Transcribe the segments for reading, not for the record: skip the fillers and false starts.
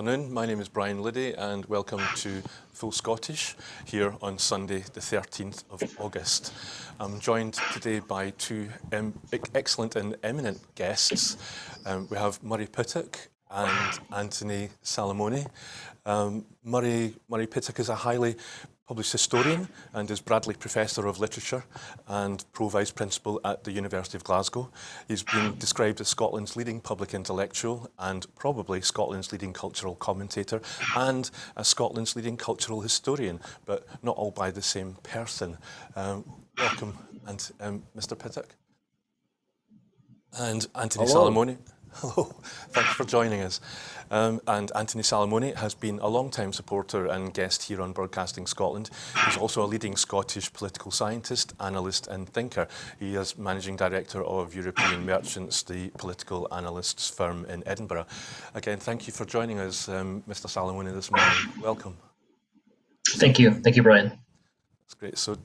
afternoon. My name is Brian Liddy and welcome to Full Scottish here on Sunday the 13th of August. I'm joined today by two excellent and eminent guests. We have Murray Pittock and Anthony Salamone. Murray Pittock is a highly published historian and is Bradley Professor of Literature and Pro-Vice Principal at the University of Glasgow. He's been described as Scotland's leading public intellectual and probably Scotland's leading cultural commentator and as Scotland's leading cultural historian, but not all by the same person. Welcome, Mr. Pittock. And Anthony Salamone. Hello, thanks for joining us. And Anthony Salamone has been a long-time supporter and guest here on Broadcasting Scotland. He's also a leading Scottish political scientist, analyst and thinker. He is Managing Director of European Merchants, the political analysts firm in Edinburgh. Again, thank you for joining us, Mr. Salamone, this morning. Welcome. Thank you, Brian. That's great. So,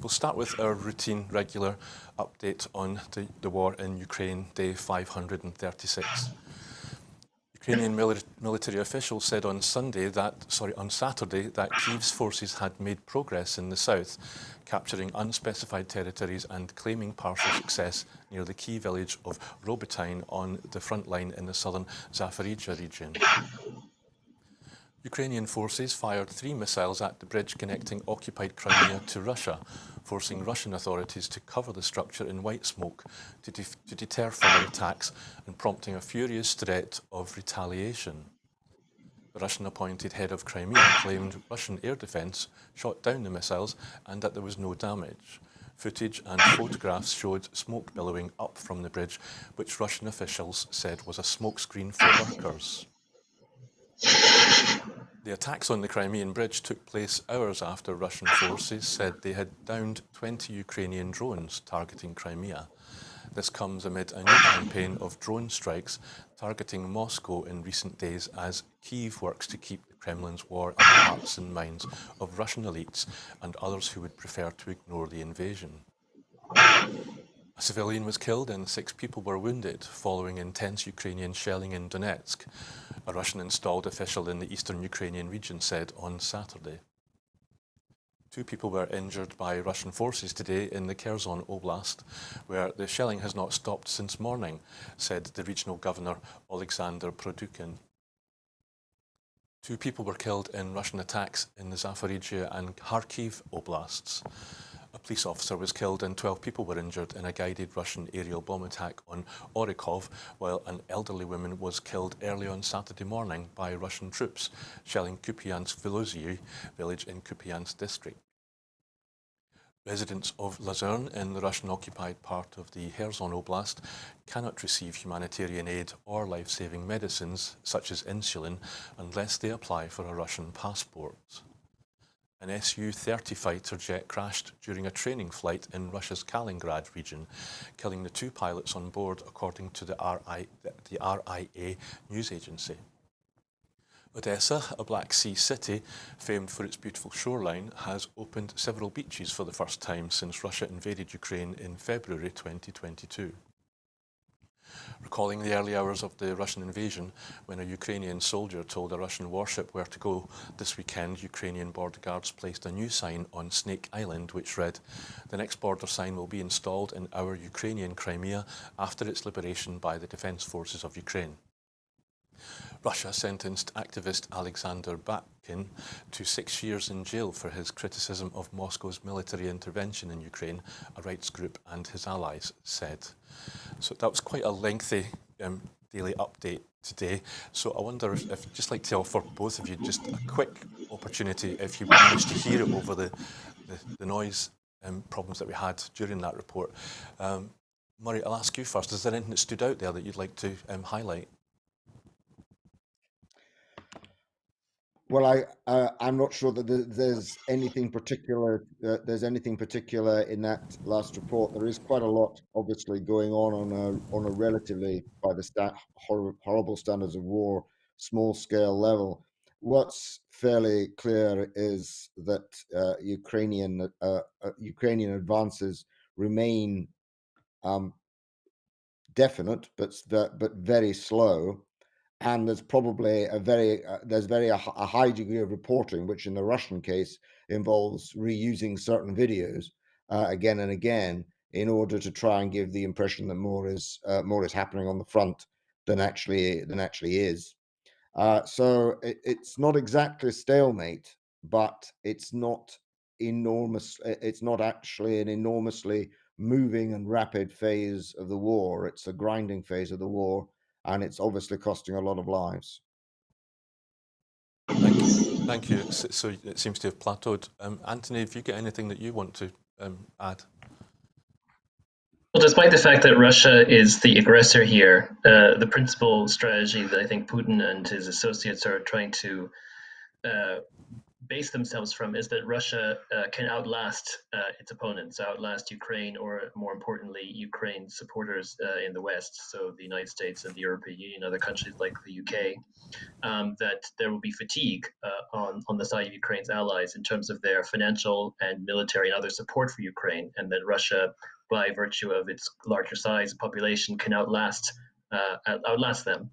we'll start with our routine, regular update on the war in Ukraine, day 536. Ukrainian military officials said on Saturday that Kyiv's forces had made progress in the south, capturing unspecified territories and claiming partial success near the key village of Robotyne on the front line in the southern Zaporizhzhia region. Ukrainian forces fired 3 missiles at the bridge connecting occupied Crimea to Russia, forcing Russian authorities to cover the structure in white smoke to deter further attacks and prompting a furious threat of retaliation. The Russian-appointed head of Crimea claimed Russian air defence shot down the missiles and that there was no damage. Footage and photographs showed smoke billowing up from the bridge, which Russian officials said was a smokescreen for workers. The attacks on the Crimean bridge took place hours after Russian forces said they had downed 20 Ukrainian drones targeting Crimea. This comes amid a new campaign of drone strikes targeting Moscow in recent days as Kyiv works to keep the Kremlin's war in the hearts and minds of Russian elites and others who would prefer to ignore the invasion. A civilian was killed and 6 people were wounded following intense Ukrainian shelling in Donetsk, a Russian-installed official in the eastern Ukrainian region said on Saturday. 2 people were injured by Russian forces today in the Kherson Oblast, where the shelling has not stopped since morning, said the regional governor Alexander Produkin. 2 people were killed in Russian attacks in the Zaporizhzhia and Kharkiv Oblasts. A police officer was killed and 12 people were injured in a guided Russian aerial bomb attack on Orikov, while an elderly woman was killed early on Saturday morning by Russian troops, shelling Kupiansk village in Kupiansk district. Residents of Luzern in the Russian-occupied part of the Kherson Oblast cannot receive humanitarian aid or life-saving medicines, such as insulin, unless they apply for a Russian passport. An Su-30 fighter jet crashed during a training flight in Russia's Kaliningrad region, killing the 2 pilots on board, according to the RIA news agency. Odessa, a Black Sea city famed for its beautiful shoreline, has opened several beaches for the first time since Russia invaded Ukraine in February 2022. Recalling the early hours of the Russian invasion, when a Ukrainian soldier told a Russian warship where to go, this weekend Ukrainian border guards placed a new sign on Snake Island which read, "The next border sign will be installed in our Ukrainian Crimea after its liberation by the Defence Forces of Ukraine." Russia sentenced activist Alexander Batkin to 6 years in jail for his criticism of Moscow's military intervention in Ukraine, a rights group and his allies said. So that was quite a lengthy daily update today. So I wonder if I'd just like to offer both of you just a quick opportunity, if you managed to hear it over the noise problems that we had during that report. Murray, I'll ask you first. Is there anything that stood out there that you'd like to highlight? Well, I'm not sure that there's anything particular. In that last report. There is quite a lot, obviously, going on a relatively, by the horrible standards of war, small scale level. What's fairly clear is that Ukrainian advances remain definite, but very slow. and there's probably a high degree of reporting, which in the Russian case involves reusing certain videos again and again in order to try and give the impression that more is happening on the front than actually is. So it's not exactly a stalemate, but it's not enormous. It's not actually an enormously moving and rapid phase of the war. It's a grinding phase of the war, and it's obviously costing a lot of lives. Thank you. So it seems to have plateaued. Anthony, have you got anything that you want to add? Well, despite the fact that Russia is the aggressor here, the principal strategy that I think Putin and his associates are trying to uh, base themselves from is that Russia can outlast its opponents, outlast Ukraine, or more importantly, Ukraine's supporters in the West, so the United States and the European Union, other countries like the UK. That there will be fatigue on the side of Ukraine's allies in terms of their financial and military and other support for Ukraine, and that Russia, by virtue of its larger size and population, can outlast them.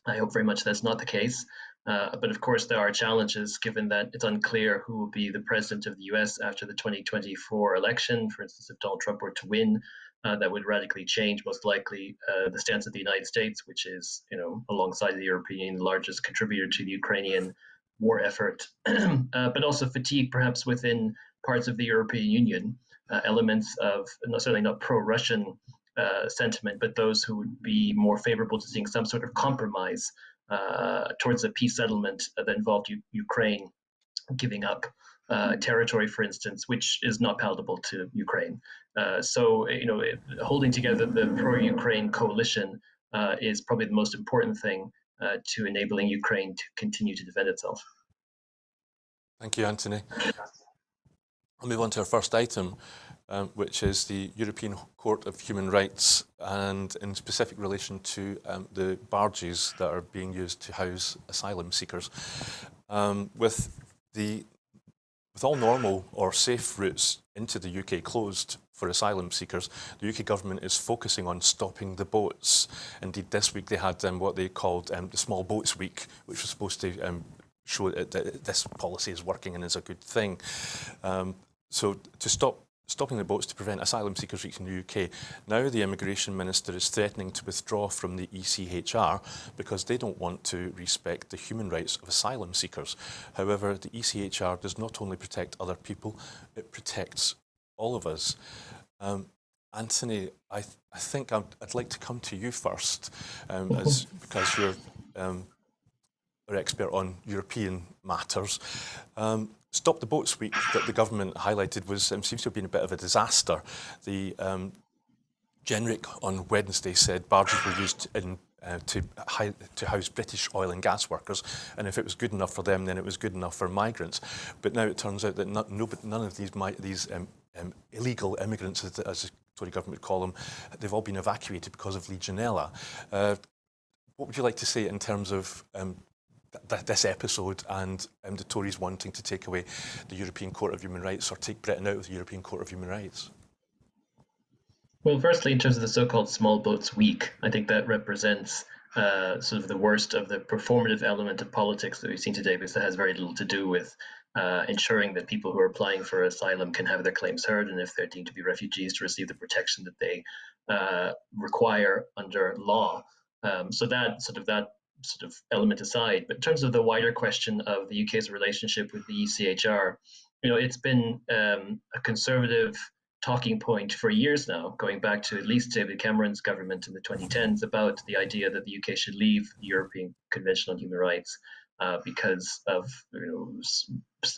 I hope very much that's not the case. But of course, there are challenges given that it's unclear who will be the president of the US after the 2024 election. For instance, if Donald Trump were to win, that would radically change, most likely, the stance of the United States, which is, alongside the European Union, the largest contributor to the Ukrainian war effort, but also fatigue perhaps within parts of the European Union, elements of certainly not pro-Russian sentiment, but those who would be more favorable to seeing some sort of compromise towards a peace settlement that involved Ukraine giving up territory, for instance, which is not palatable to Ukraine. So, holding together the pro-Ukraine coalition is probably the most important thing to enabling Ukraine to continue to defend itself. Thank you, Anthony. I'll move on to our first item, which is the European Court of Human Rights, and in specific relation to the barges that are being used to house asylum seekers. With all normal or safe routes into the UK closed for asylum seekers, the UK government is focusing on stopping the boats. Indeed, this week they had what they called the Small Boats Week, which was supposed to show that this policy is working and is a good thing. So to stopping the boats to prevent asylum seekers reaching the UK, now the immigration minister is threatening to withdraw from the ECHR because they don't want to respect the human rights of asylum seekers. However, the ECHR does not only protect other people, it protects all of us. Anthony, I think I'd like to come to you first, because you're our expert on European matters. Stop the Boats Week that the government highlighted seems to have been a bit of a disaster. The generic on Wednesday said barges were used to house British oil and gas workers, and if it was good enough for them, then it was good enough for migrants. But now it turns out that none of these illegal immigrants, as the Tory government would call them, they've all been evacuated because of Legionella. What would you like to say in terms of this episode and the Tories wanting to take away the European Court of Human Rights, or take Britain out of the European Court of Human Rights? Well, firstly, in terms of the so-called Small Boats Week, I think that represents sort of the worst of the performative element of politics that we've seen today, because it has very little to do with ensuring that people who are applying for asylum can have their claims heard, and if they're deemed to be refugees, to receive the protection that they require under law. So that sort of element aside, but in terms of the wider question of the UK's relationship with the ECHR, it's been a conservative talking point for years now, going back to at least David Cameron's government in the 2010s, about the idea that the UK should leave the European Convention on Human Rights because of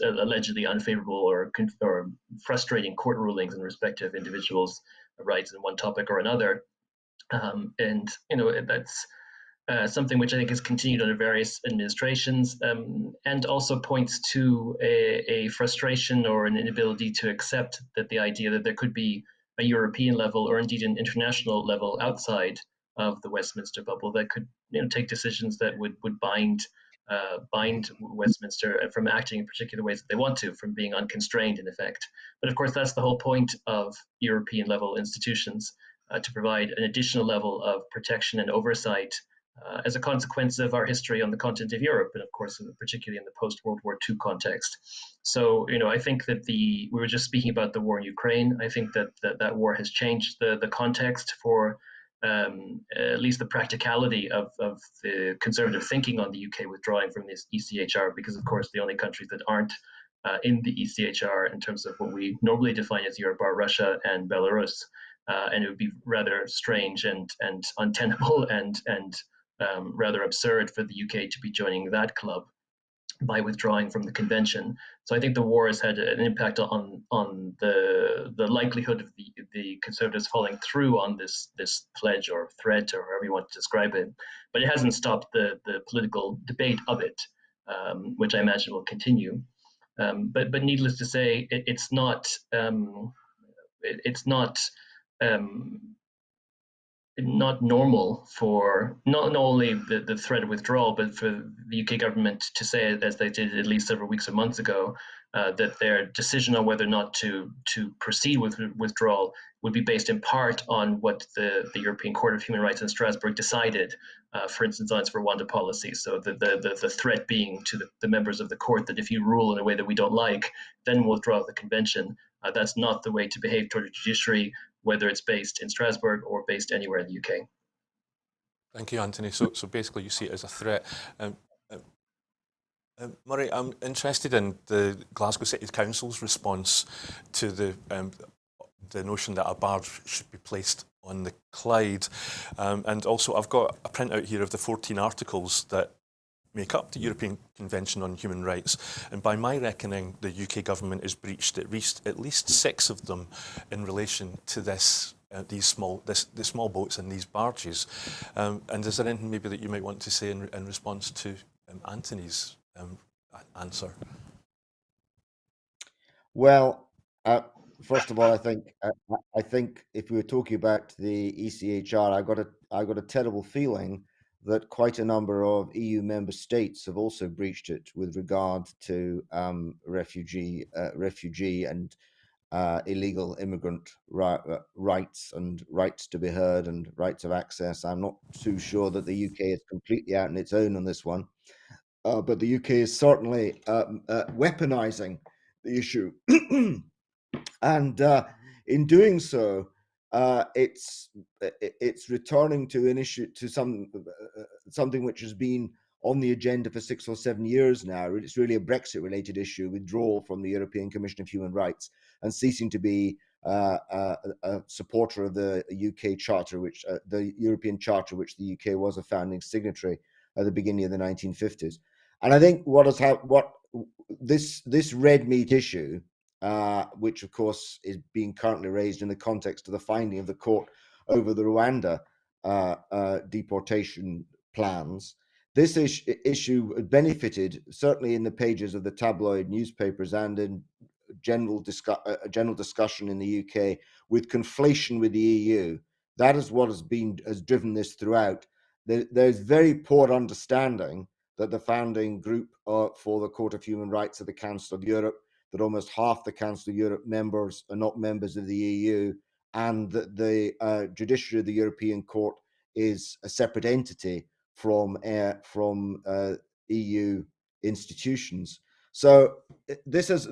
allegedly unfavorable or frustrating court rulings in respect of individuals' rights in one topic or another. And that's something which I think has continued under various administrations, and also points to a frustration or an inability to accept that the idea that there could be a European level, or indeed an international level outside of the Westminster bubble, that could take decisions that would bind Westminster from acting in particular ways that they want to, from being unconstrained in effect. But of course, that's the whole point of European level institutions, to provide an additional level of protection and oversight as a consequence of our history on the continent of Europe, and of course, particularly in the post-World War II context. So, I think that we were just speaking about the war in Ukraine. I think that war has changed the context for at least the practicality of the conservative thinking on the UK withdrawing from this ECHR, because of course the only countries that aren't in the ECHR in terms of what we normally define as Europe are Russia and Belarus. And it would be rather strange and untenable and rather absurd for the UK to be joining that club by withdrawing from the convention. So I think the war has had an impact on the likelihood of the Conservatives following through on this pledge or threat or however you want to describe it. But it hasn't stopped the political debate of it, which I imagine will continue. But needless to say, it's not not normal for not only the threat of withdrawal, but for the UK government to say, as they did at least several weeks or months ago, that their decision on whether or not to proceed with withdrawal would be based in part on what the European Court of Human Rights in Strasbourg decided, for instance, on its Rwanda policy. So the threat being to the members of the court that if you rule in a way that we don't like, then we'll withdraw the convention. That's not the way to behave toward a judiciary, whether it's based in Strasbourg or based anywhere in the UK. Thank you, Anthony. So basically you see it as a threat. Murray, I'm interested in the Glasgow City Council's response to the notion that a barge should be placed on the Clyde. And also I've got a printout here of the 14 articles that make up the European Convention on Human Rights. And by my reckoning, the UK government has breached at least 6 of them in relation to this. The small boats and these barges. And is there anything maybe that you might want to say in response to Anthony's answer? Well, first of all, I think if we were talking about the ECHR, I got a terrible feeling that quite a number of EU member states have also breached it with regard to refugee and illegal immigrant rights and rights to be heard and rights of access. I'm not too sure that the UK is completely out on its own on this one, but the UK is certainly weaponizing the issue, and in doing so, it's returning to an issue, to something which has been on the agenda for 6 or 7 years now. It's really a Brexit-related issue, withdrawal from the European Commission of Human Rights and ceasing to be a supporter of the UK Charter, the European Charter, which the UK was a founding signatory at the beginning of the 1950s. And I think this red meat issue, which of course is being currently raised in the context of the finding of the court over the Rwanda deportation plans. This issue benefited, certainly in the pages of the tabloid newspapers and in general discussion in the UK, with conflation with the EU. That is what has driven this throughout. There's very poor understanding that the founding group for the Court of Human Rights of the Council of Europe, that almost half the Council of Europe members are not members of the EU, and that the judiciary of the European Court is a separate entity from EU institutions. So this has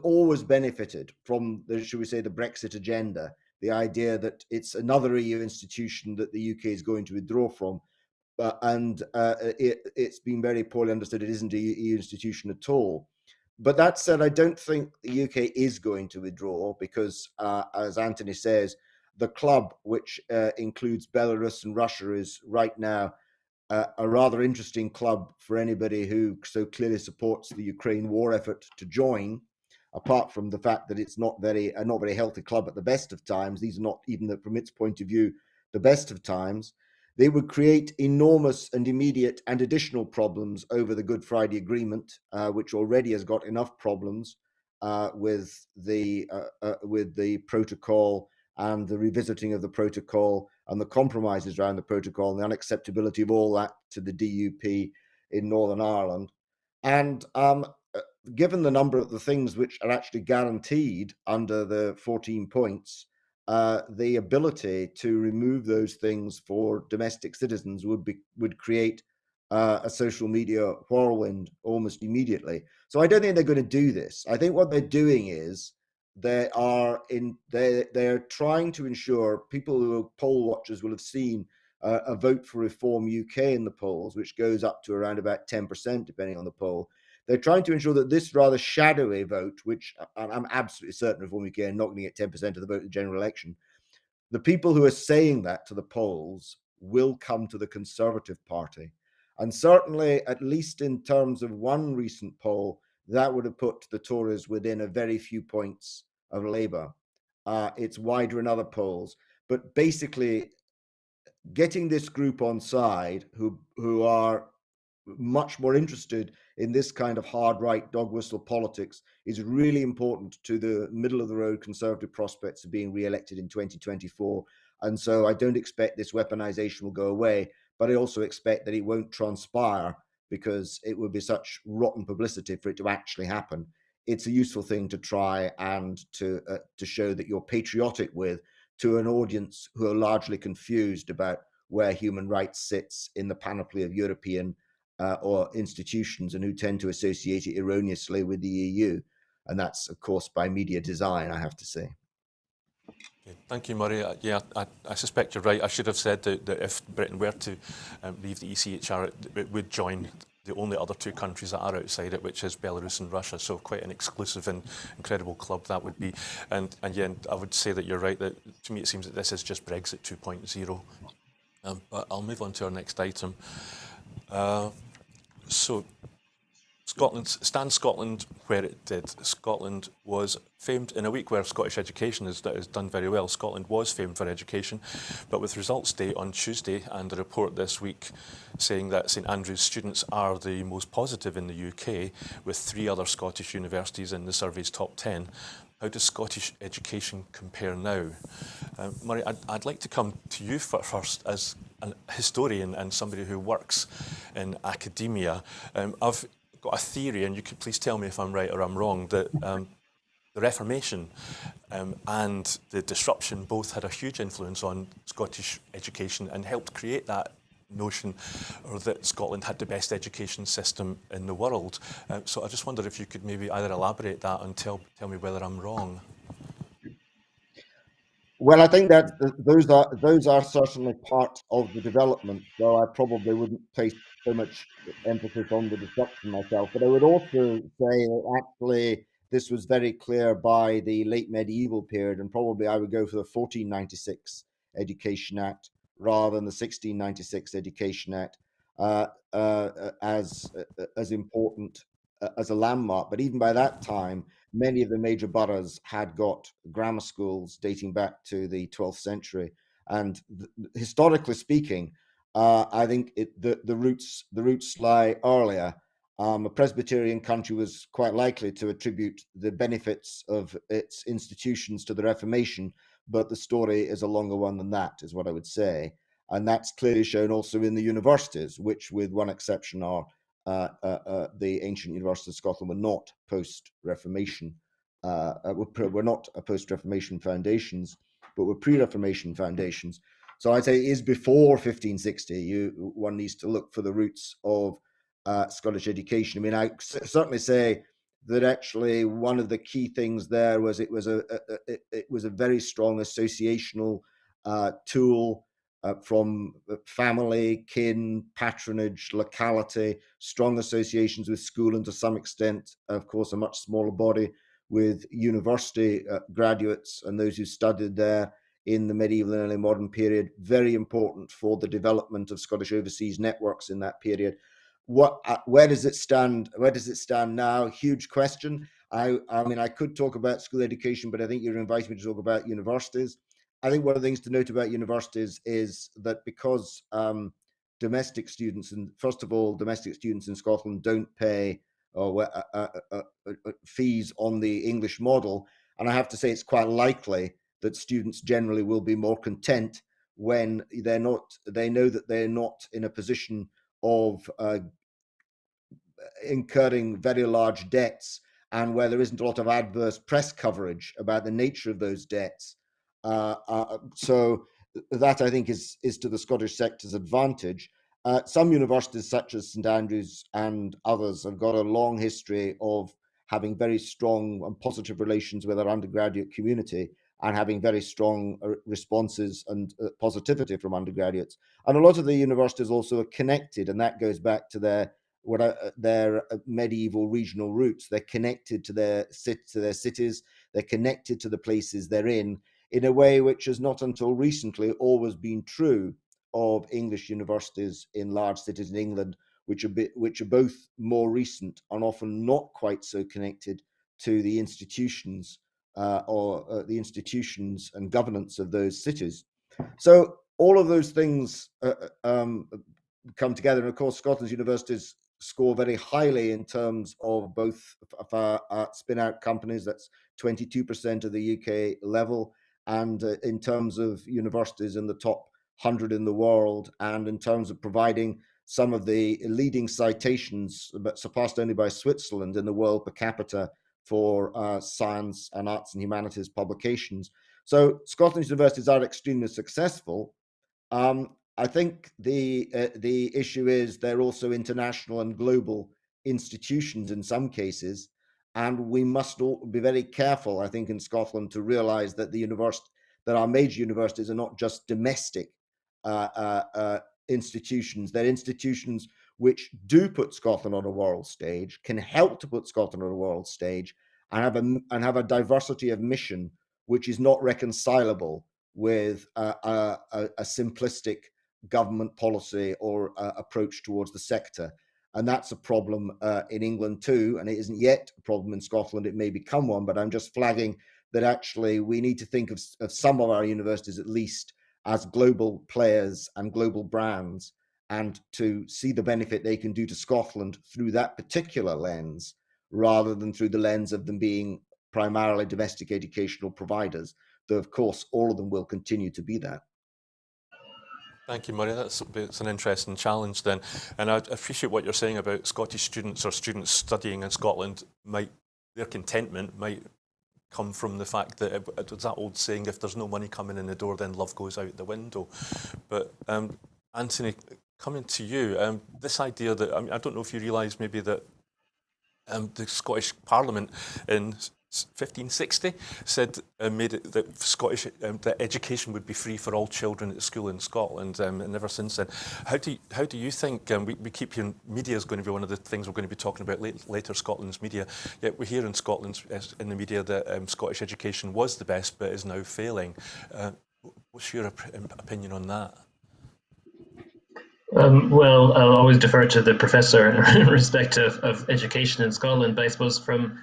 always benefited from should we say, the Brexit agenda, the idea that it's another EU institution that the UK is going to withdraw from. And it's been very poorly understood. It isn't an EU institution at all. But that said, I don't think the UK is going to withdraw because, as Anthony says, the club, which includes Belarus and Russia, is right now a rather interesting club for anybody who so clearly supports the Ukraine war effort to join. Apart from the fact that it's not very healthy club at the best of times, these are not, even from its point of view, the best of times. They would create enormous and immediate and additional problems over the Good Friday Agreement, which already has got enough problems with the protocol and the revisiting of the protocol and the compromises around the protocol and the unacceptability of all that to the DUP in Northern Ireland. And given the number of the things which are actually guaranteed under the 14 points, the ability to remove those things for domestic citizens would create a social media whirlwind almost immediately. So I don't think they're going to do this. I think what they're doing is they're trying to ensure people who are poll watchers will have seen a Vote for Reform UK in the polls, which goes up to around about 10%, depending on the poll. They're trying to ensure that this rather shadowy vote, which I'm absolutely certain Reform UK are not going to get 10% of the vote in the general election, the people who are saying that to the polls will come to the Conservative Party. And certainly, at least in terms of one recent poll, that would have put the Tories within a very few points of Labour. It's wider in other polls. But basically, getting this group on side who are much more interested in this kind of hard right dog whistle politics is really important to the middle of the road Conservative prospects of being re-elected in 2024. And so I don't expect this weaponization will go away, but I also expect that it won't transpire because it would be such rotten publicity for it to actually happen. It's a useful thing to try and to show that you're patriotic with, to an audience who are largely confused about where human rights sits in the panoply of European or institutions, and who tend to associate it erroneously with the EU. And that's, of course, by media design, I have to say. Okay, thank you, Murray. Yeah, I suspect you're right. I should have said that if Britain were to leave the ECHR, it would join the only other two countries that are outside it, which is Belarus and Russia. So quite an exclusive and incredible club that would be. And yeah, I would say that you're right. That to me it seems that this is just Brexit 2.0. But I'll move on to our next item. So Scotland where it did. Scotland was famed in a week where Scottish education has done very well. Scotland was famed for education, but with results day on Tuesday and a report this week saying that St Andrews students are the most positive in the UK, with 3 other Scottish universities in the survey's top 10. How does Scottish education compare now? Murray, I'd like to come to you first as a historian and somebody who works in academia. I've got a theory, and you could please tell me if I'm right or I'm wrong, that the Reformation and the disruption both had a huge influence on Scottish education and helped create that notion, or that Scotland had the best education system in the world. So I just wonder if you could maybe either elaborate that and tell me whether I'm wrong. Well, I think that those are certainly part of the development, though I probably wouldn't place so much emphasis on the disruption myself. But I would also say that actually this was very clear by the late medieval period, and probably I would go for the 1496 Education Act rather than the 1696 Education Act as important as a landmark. But even by that time, many of the major boroughs had got grammar schools dating back to the 12th century. And historically speaking, I think the roots lie earlier. A Presbyterian country was quite likely to attribute the benefits of its institutions to the Reformation, but the story is a longer one than that, is what I would say. And that's clearly shown also in the universities, which, with one exception, are the ancient universities of Scotland were not post-Reformation, were not a post-Reformation foundations, but were pre-Reformation foundations. So I'd say it is before 1560. One needs to look for the roots of Scottish education. I mean, I certainly say that actually one of the key things there was it was a very strong associational tool. From family, kin, patronage, locality, strong associations with school, and to some extent, of course, a much smaller body with university graduates and those who studied there in the medieval and early modern period. Very important for the development of Scottish overseas networks in that period. Where does it stand? Where does it stand now? Huge question. I mean, I could talk about school education, but I think you're inviting me to talk about universities. I think one of the things to note about universities is that because domestic students, and first of all, domestic students in Scotland don't pay fees on the English model, and I have to say it's quite likely that students generally will be more content when they know that they're not in a position of incurring very large debts, and where there isn't a lot of adverse press coverage about the nature of those debts. So that, I think, is to the Scottish sector's advantage. Some universities, such as St Andrews and others, have got a long history of having very strong and positive relations with our undergraduate community and having very strong responses and positivity from undergraduates. And a lot of the universities also are connected, and that goes back to their medieval regional roots. They're connected to their cities. They're connected to the places they're in a way which has not until recently always been true of English universities in large cities in England, which are both more recent and often not quite so connected to the institutions the institutions and governance of those cities. So all of those things come together, and of course, Scotland's universities score very highly in terms of both spin-out companies. That's 22% of the UK level, and in terms of universities in the top 100 in the world, and in terms of providing some of the leading citations, but surpassed only by Switzerland in the world per capita for science and arts and humanities publications. So Scotland's universities are extremely successful. I think the issue is they're also international and global institutions in some cases, and we must all be very careful, I think, in Scotland to realise that that our major universities are not just domestic institutions. They're institutions which do put Scotland on a world stage, can help to put Scotland on a world stage, and have a diversity of mission which is not reconcilable with a simplistic government policy or approach towards the sector. And that's a problem in England too, and it isn't yet a problem in Scotland. It may become one, but I'm just flagging that actually we need to think of some of our universities at least as global players and global brands, and to see the benefit they can do to Scotland through that particular lens, rather than through the lens of them being primarily domestic educational providers, though of course all of them will continue to be that. Thank you, Murray. It's an interesting challenge then. And I appreciate what you're saying about Scottish students or students studying in Scotland. Their contentment might come from the fact that it's that old saying, if there's no money coming in the door, then love goes out the window. But Anthony, coming to you, this idea that, I don't know if you realise maybe that the Scottish Parliament in 1560 said made it that Scottish that education would be free for all children at school in Scotland, and ever since then. How do you think we keep hearing media is going to be one of the things we're going to be talking about later, Scotland's media, yet we hear in Scotland in the media that Scottish education was the best but is now failing. What's your opinion on that? Well, I'll always defer to the professor in respect of education in Scotland, but I suppose from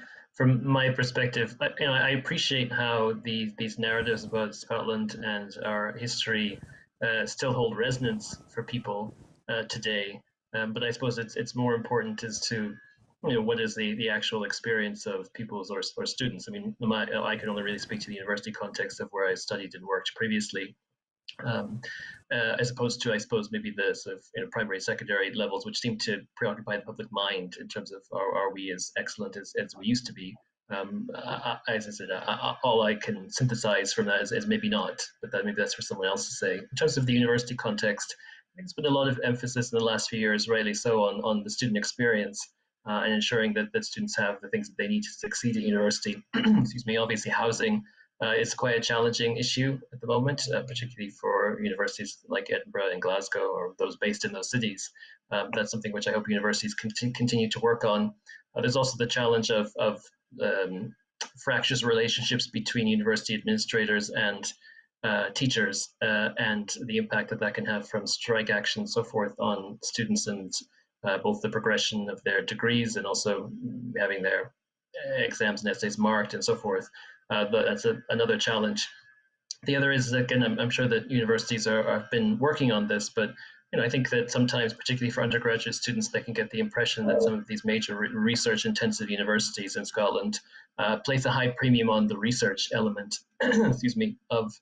my perspective, I appreciate how these narratives about Scotland and our history still hold resonance for people today. But I suppose it's more important as to what is the actual experience of pupils or students. I mean, I can only really speak to the university context of where I studied and worked previously. As opposed to, I suppose, maybe the sort of primary, secondary levels, which seem to preoccupy the public mind in terms of are we as excellent as we used to be. As I said, all I can synthesize from that is maybe not, but maybe that's for someone else to say. In terms of the university context, I think there's been a lot of emphasis in the last few years, rightly so, on the student experience and ensuring that students have the things that they need to succeed at university. Excuse me, obviously housing is quite a challenging issue at the moment, particularly for universities like Edinburgh and Glasgow or those based in those cities. That's something which I hope universities continue to work on. There's also the challenge of fractious relationships between university administrators and teachers, and the impact that can have from strike action and so forth on students and both the progression of their degrees and also having their exams and essays marked and so forth. That's another challenge. The other is, again, I'm sure that universities have been working on this, but I think that sometimes, particularly for undergraduate students, they can get the impression that some of these major research-intensive universities in Scotland place a high premium on the research element, excuse me, of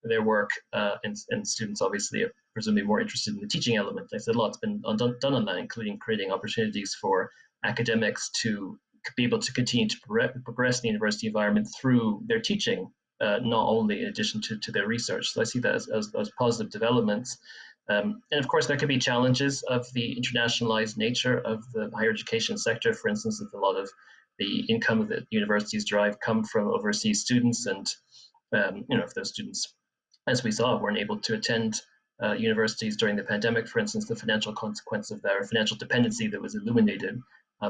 their work, and students obviously are presumably more interested in the teaching element. I said a lot's been done on that, including creating opportunities for academics to be able to continue to progress in the university environment through their teaching, not only in addition to their research. So I see that as positive developments. And of course, there could be challenges of the internationalized nature of the higher education sector. For instance, if a lot of the income that universities derive come from overseas students, and if those students, as we saw, weren't able to attend universities during the pandemic, for instance, the financial consequence of their financial dependency that was illuminated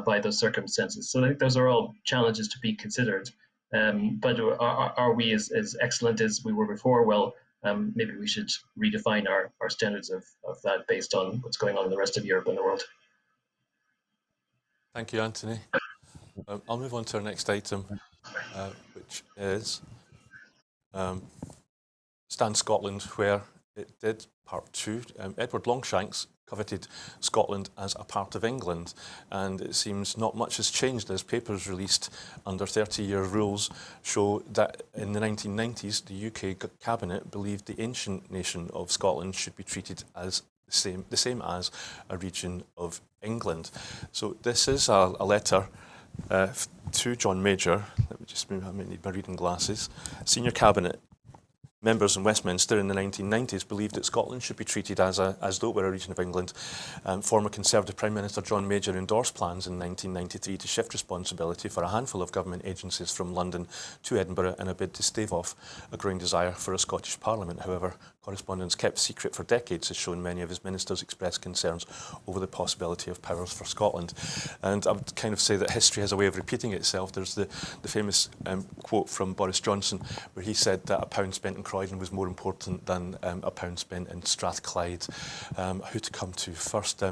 by those circumstances. So I think those are all challenges to be considered. But are we as excellent as we were before? Well, maybe we should redefine our standards of that based on what's going on in the rest of Europe and the world. Thank you, Anthony. I'll move on to our next item, which is Stand Scotland, where it did part two. Edward Longshanks coveted Scotland as a part of England, and it seems not much has changed as papers released under 30-year rules show that in the 1990s the UK cabinet believed the ancient nation of Scotland should be treated as the same as a region of England. So this is a letter to John Major. Let me just move. I might need my reading glasses. Senior cabinet members in Westminster in the 1990s believed that Scotland should be treated as though it were a region of England. Former Conservative Prime Minister John Major endorsed plans in 1993 to shift responsibility for a handful of government agencies from London to Edinburgh in a bid to stave off a growing desire for a Scottish Parliament. However, correspondence kept secret for decades has shown many of his ministers expressed concerns over the possibility of powers for Scotland. And I would kind of say that history has a way of repeating itself. There's the famous quote from Boris Johnson where he said that a pound spent in Croydon was more important than a pound spent in Strathclyde. Who to come to first?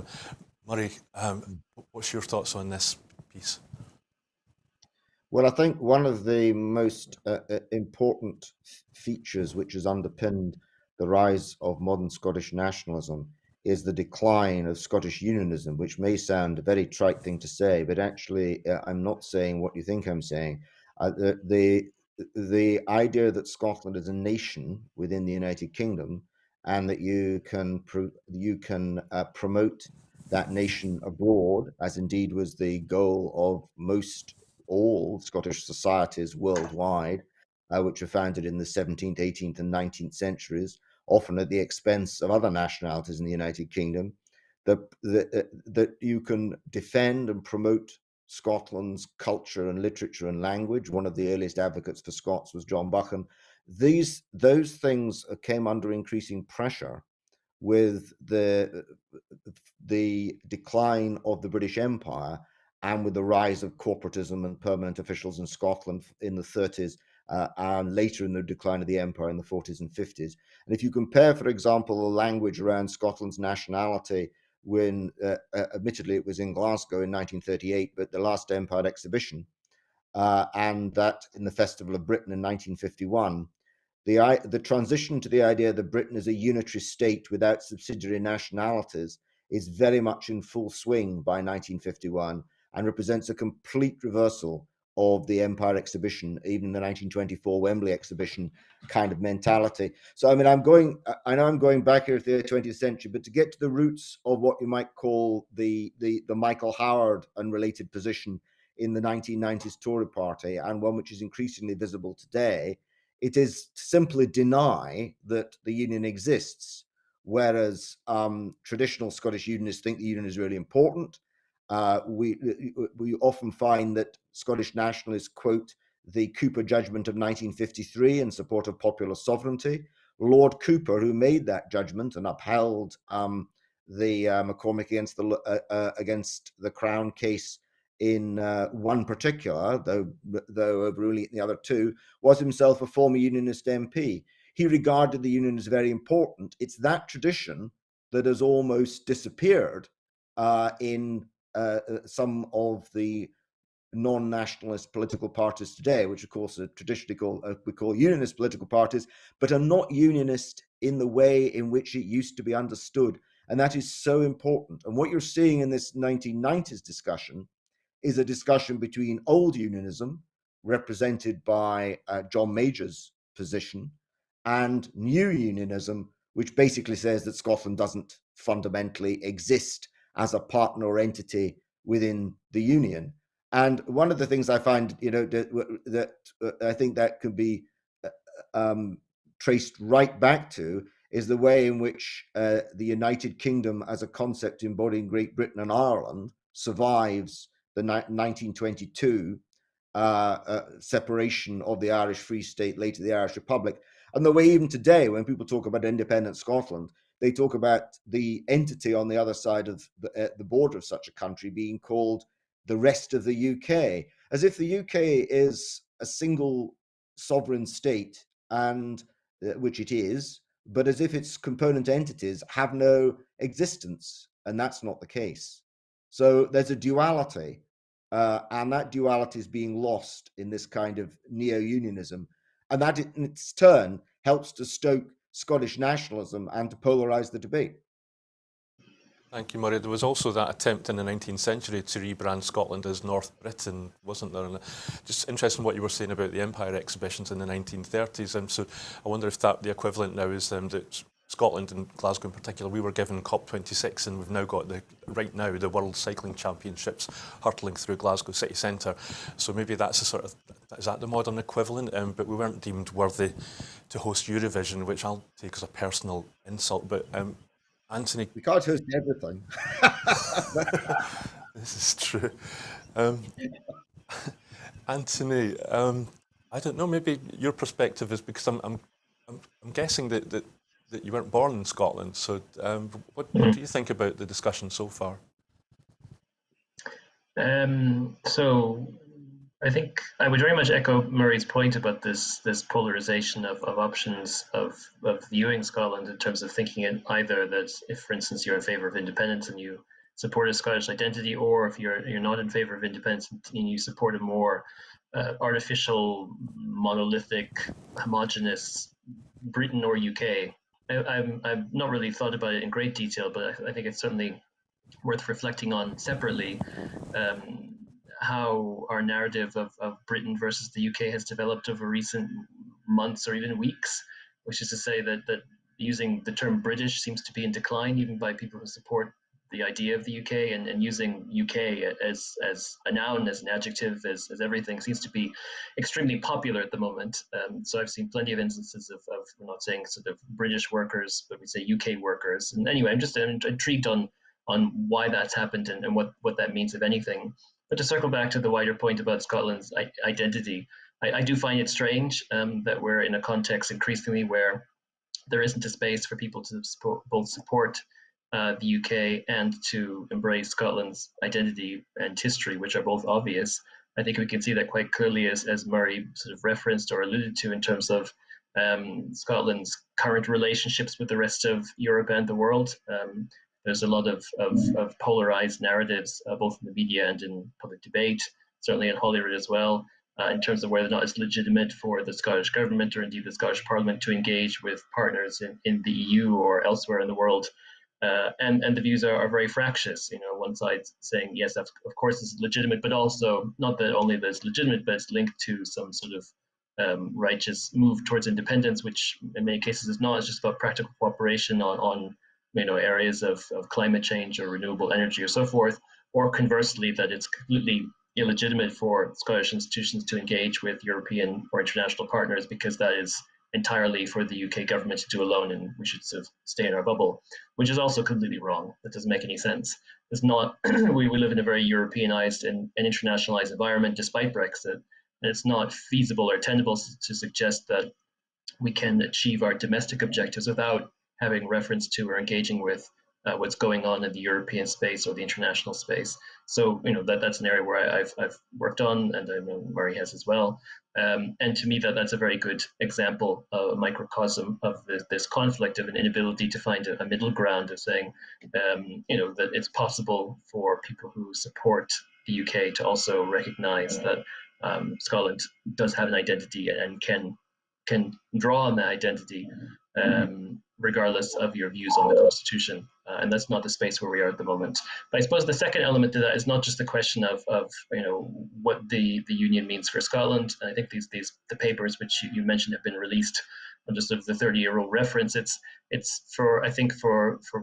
Murray, what's your thoughts on this piece? Well, I think one of the most important features which has underpinned the rise of modern Scottish nationalism is the decline of Scottish unionism, which may sound a very trite thing to say, but actually I'm not saying what you think I'm saying. The idea that Scotland is a nation within the United Kingdom and that you can promote that nation abroad, as indeed was the goal of all Scottish societies worldwide, which were founded in the 17th, 18th and 19th centuries, often at the expense of other nationalities in the United Kingdom, that you can defend and promote Scotland's culture and literature and language. One of the earliest advocates for Scots was John Buchan. Those things came under increasing pressure with the decline of the British Empire and with the rise of corporatism and permanent officials in Scotland in the 30s and later in the decline of the empire in the 40s and 50s. And if you compare, for example, the language around Scotland's nationality when, admittedly, it was in Glasgow in 1938, but the last Empire exhibition, and that in the Festival of Britain in 1951, the transition to the idea that Britain is a unitary state without subsidiary nationalities is very much in full swing by 1951 and represents a complete reversal of the Empire exhibition, even the 1924 Wembley exhibition kind of mentality. So, I mean, I know I'm going back here to the 20th century, but to get to the roots of what you might call the Michael Howard and related position in the 1990s Tory party, and one which is increasingly visible today, it is to simply deny that the union exists, whereas traditional Scottish unionists think the union is really important. We often find that Scottish nationalists quote the Cooper judgment of 1953 in support of popular sovereignty. Lord Cooper, who made that judgment and upheld the McCormick against the Crown case in one particular, though overruling the other two, was himself a former Unionist MP. He regarded the union as very important. It's that tradition that has almost disappeared in some of the non-nationalist political parties today, which of course are traditionally we call unionist political parties, but are not unionist in the way in which it used to be understood. And that is so important. And what you're seeing in this 1990s discussion is a discussion between old unionism, represented by John Major's position, and new unionism, which basically says that Scotland doesn't fundamentally exist as a partner or entity within the union. And one of the things I find, that I think that can be traced right back to is the way in which the United Kingdom as a concept embodying Great Britain and Ireland survives the 1922 separation of the Irish Free State, later the Irish Republic. And the way even today, when people talk about independent Scotland, they talk about the entity on the other side of the border of such a country being called the rest of the UK, as if the UK is a single sovereign state, and which it is, but as if its component entities have no existence, and that's not the case. So there's a duality, and that duality is being lost in this kind of neo-unionism, and that in its turn helps to stoke Scottish nationalism and to polarize the debate. Thank you, Murray. There was also that attempt in the 19th century to rebrand Scotland as North Britain, wasn't there? And just interesting what you were saying about the Empire exhibitions in the 1930s. And so I wonder if that the equivalent now is that Scotland and Glasgow in particular, we were given COP26 and we've now got right now the World Cycling Championships hurtling through Glasgow city centre. So maybe that's a sort of, is that the modern equivalent? But we weren't deemed worthy to host Eurovision, which I'll take as a personal insult. But Anthony, we can't host everything. This is true. Anthony, I don't know. Maybe your perspective is because I'm guessing that you weren't born in Scotland. So, what do you think about the discussion so far? So I think I would very much echo Murray's point about this polarization of options of viewing Scotland in terms of thinking it either that if, for instance, you're in favor of independence and you support a Scottish identity, or if you're not in favor of independence and you support a more artificial, monolithic, homogenous Britain or UK. I've not really thought about it in great detail, but I think it's certainly worth reflecting on separately. How our narrative of Britain versus the UK has developed over recent months or even weeks, which is to say that using the term British seems to be in decline, even by people who support the idea of the UK, and using UK as a noun, as an adjective, as everything seems to be extremely popular at the moment. So I've seen plenty of instances of we're not saying sort of British workers, but we say UK workers. And anyway, I'm just intrigued on why that's happened and what that means, if anything. But to circle back to the wider point about Scotland's identity, I do find it strange that we're in a context increasingly where there isn't a space for people to both support the UK and to embrace Scotland's identity and history, which are both obvious. I think we can see that quite clearly, as Murray sort of referenced or alluded to, in terms of Scotland's current relationships with the rest of Europe and the world. There's a lot of polarized narratives, both in the media and in public debate, certainly in Hollywood as well, in terms of whether or not it's legitimate for the Scottish government or indeed the Scottish Parliament to engage with partners in the EU or elsewhere in the world. And the views are very fractious. You know, one side saying, yes, of course it's legitimate, but also not that only that it's legitimate, but it's linked to some sort of righteous move towards independence, which in many cases is not. It's just about practical cooperation on areas of climate change or renewable energy or so forth, or conversely, that it's completely illegitimate for Scottish institutions to engage with European or international partners because that is entirely for the UK government to do alone, and we should sort of stay in our bubble, which is also completely wrong. That doesn't make any sense. It's not. we live in a very Europeanized and internationalized environment despite Brexit, and it's not feasible or tenable to suggest that we can achieve our domestic objectives without having reference to or engaging with what's going on in the European space or the international space. So that's an area where I've worked on, and I know Murray has as well. And to me, that's a very good example, a microcosm of this conflict of an inability to find a middle ground of saying, that it's possible for people who support the UK to also recognize that Scotland does have an identity and can draw on that identity regardless of your views on the Constitution. And that's not the space where we are at the moment. But I suppose the second element to that is not just the question of what the union means for Scotland. And I think the papers which you mentioned have been released on just sort of the 30-year-old reference. It's for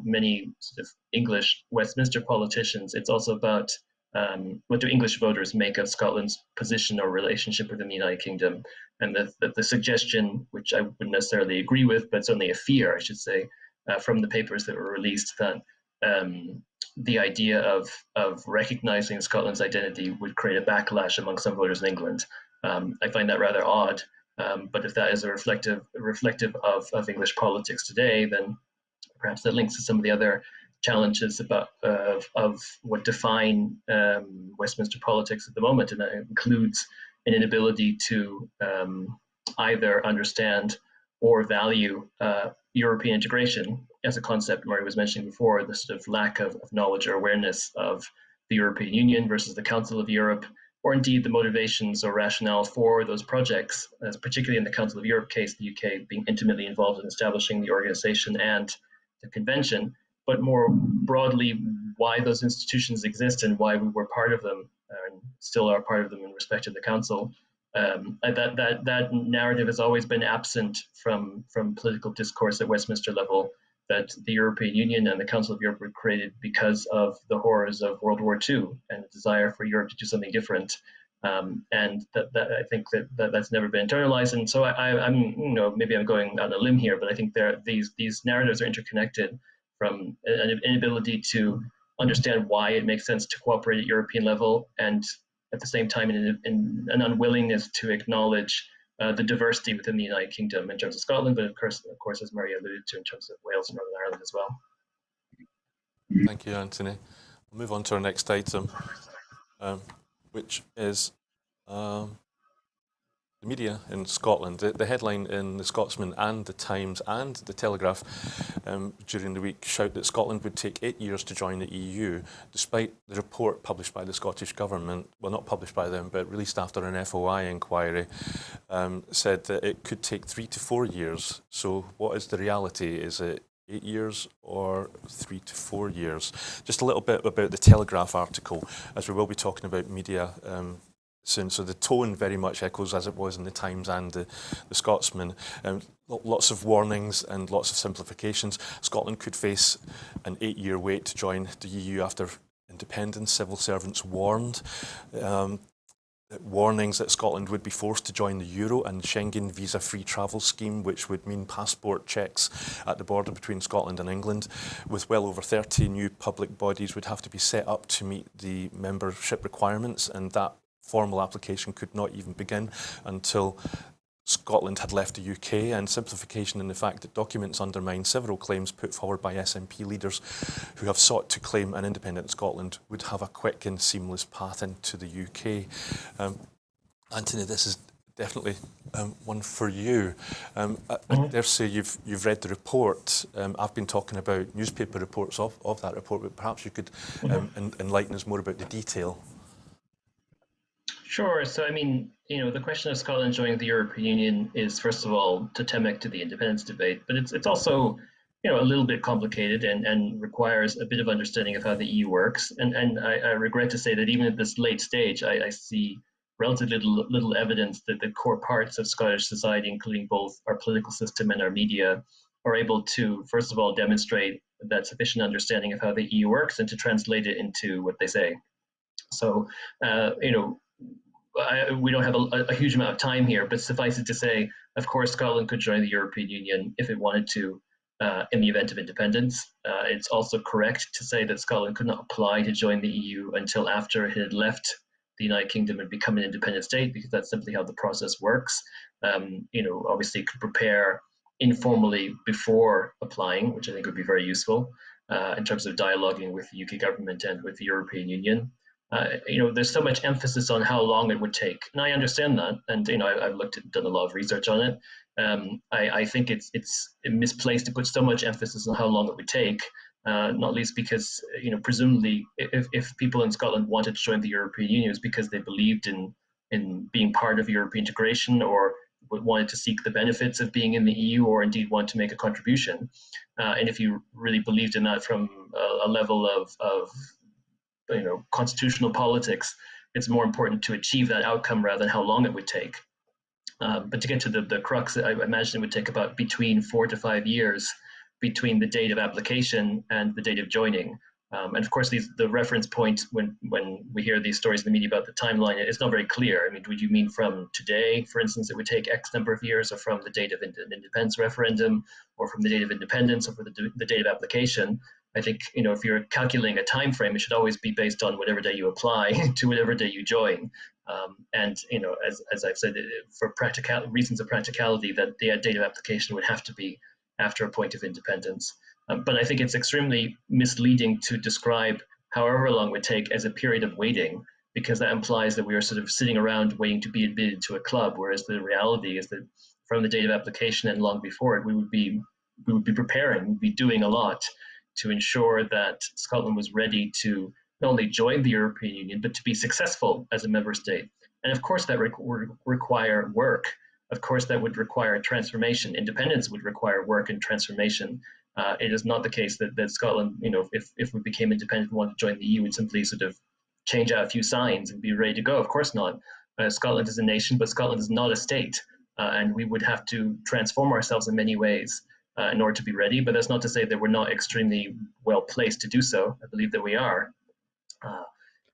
many sort of English Westminster politicians, it's also about what do English voters make of Scotland's position or relationship within the United Kingdom? And the suggestion, which I wouldn't necessarily agree with, but certainly a fear, I should say, from the papers that were released, that the idea of recognizing Scotland's identity would create a backlash among some voters in England. I find that rather odd, but if that is a reflective of English politics today, then perhaps that links to some of the other challenges of what define Westminster politics at the moment, and that includes an inability to either understand or value European integration as a concept. Murray was mentioning before, the sort of lack of knowledge or awareness of the European Union versus the Council of Europe, or indeed the motivations or rationale for those projects, as particularly in the Council of Europe case, the UK being intimately involved in establishing the organization and the convention, but more broadly, why those institutions exist and why we were part of them and still are part of them in respect to the Council. That narrative has always been absent from political discourse at Westminster level, that the European Union and the Council of Europe were created because of the horrors of World War II and the desire for Europe to do something different. And that I think that's never been internalized. And so I'm maybe I'm going on a limb here, but I think these narratives are interconnected, from an inability to understand why it makes sense to cooperate at European level, and at the same time in an unwillingness to acknowledge the diversity within the United Kingdom in terms of Scotland, but of course, as Murray alluded to, in terms of Wales and Northern Ireland as well. Thank you, Anthony. We'll move on to our next item, which is the media in Scotland. The headline in the Scotsman and the Times and the Telegraph during the week shout that Scotland would take 8 years to join the EU, despite the report published by the Scottish Government, well, not published by them, but released after an FOI inquiry, said that it could take 3 to 4 years. So what is the reality? Is it 8 years or 3 to 4 years? Just a little bit about the Telegraph article, as we will be talking about media soon. So the tone very much echoes as it was in the Times and the Scotsman. Lots of warnings and lots of simplifications. Scotland could face an 8-year wait to join the EU after independence. Civil servants warned. Warnings that Scotland would be forced to join the Euro and Schengen visa-free travel scheme, which would mean passport checks at the border between Scotland and England, with well over 30 new public bodies would have to be set up to meet the membership requirements, and that formal application could not even begin until Scotland had left the UK, and simplification in the fact that documents undermine several claims put forward by SNP leaders who have sought to claim an independent Scotland would have a quick and seamless path into the UK. Anthony, this is definitely one for you. I dare say you've read the report. I've been talking about newspaper reports of that report, but perhaps you could enlighten us more about the detail. Sure. So, I mean, the question of Scotland joining the European Union is, first of all, totemic to the independence debate, but it's also, a little bit complicated and requires a bit of understanding of how the EU works. And I regret to say that even at this late stage, I see relatively little evidence that the core parts of Scottish society, including both our political system and our media, are able to, first of all, demonstrate that sufficient understanding of how the EU works and to translate it into what they say. So, we don't have a huge amount of time here, but suffice it to say, of course, Scotland could join the European Union if it wanted to in the event of independence. It's also correct to say that Scotland could not apply to join the EU until after it had left the United Kingdom and become an independent state, because that's simply how the process works. Obviously it could prepare informally before applying, which I think would be very useful in terms of dialoguing with the UK government and with the European Union. There's so much emphasis on how long it would take, and I understand that, and I've done a lot of research on it. I think it's misplaced to put so much emphasis on how long it would take, not least because presumably if people in Scotland wanted to join the European Union, it was because they believed in being part of European integration, or wanted to seek the benefits of being in the EU, or indeed want to make a contribution. And if you really believed in that from a level of constitutional politics, it's more important to achieve that outcome rather than how long it would take. But to get to the crux, I imagine it would take about between 4 to 5 years between the date of application and the date of joining. And of course, the reference point when we hear these stories in the media about the timeline, it's not very clear. I mean, would you mean from today, for instance, it would take X number of years, or from the date of an independence referendum, or from the date of independence, or for the date of application? I think, if you're calculating a time frame, it should always be based on whatever day you apply to whatever day you join. And as I've said, for reasons of practicality, that the date of application would have to be after a point of independence. But I think it's extremely misleading to describe however long it would take as a period of waiting, because that implies that we are sort of sitting around waiting to be admitted to a club, whereas the reality is that from the date of application and long before it, we would be preparing, we'd be doing a lot to ensure that Scotland was ready to not only join the European Union, but to be successful as a member state. And of course, that would require work. Of course, that would require transformation. Independence would require work and transformation. It is not the case that Scotland, if we became independent and wanted to join the EU, would simply sort of change out a few signs and be ready to go. Of course not. Scotland is a nation, but Scotland is not a state. And we would have to transform ourselves in many ways in order to be ready. But that's not to say that we're not extremely well placed to do so. I believe that we are.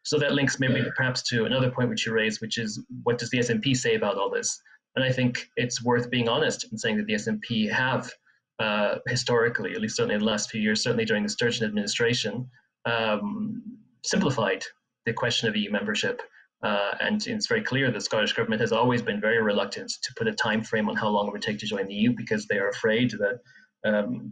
So that links maybe perhaps to another point which you raised, which is, what does the SNP say about all this? And I think it's worth being honest in saying that the SNP have historically, at least certainly in the last few years, certainly during the Sturgeon administration, simplified the question of EU membership. And it's very clear that the Scottish government has always been very reluctant to put a time frame on how long it would take to join the EU, because they are afraid that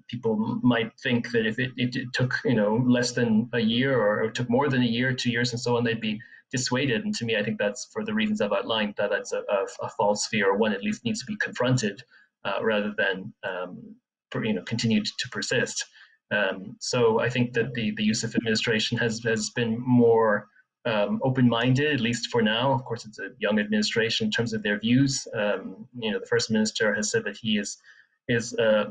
people might think that if it took less than a year, or took more than a year, 2 years, and so on, they'd be dissuaded. And to me, I think that's, for the reasons I've outlined, that's a false fear, or one at least needs to be confronted rather than continue to persist. So I think that the Youssef administration has been more open-minded, at least for now. Of course, it's a young administration in terms of their views. The First Minister has said that he is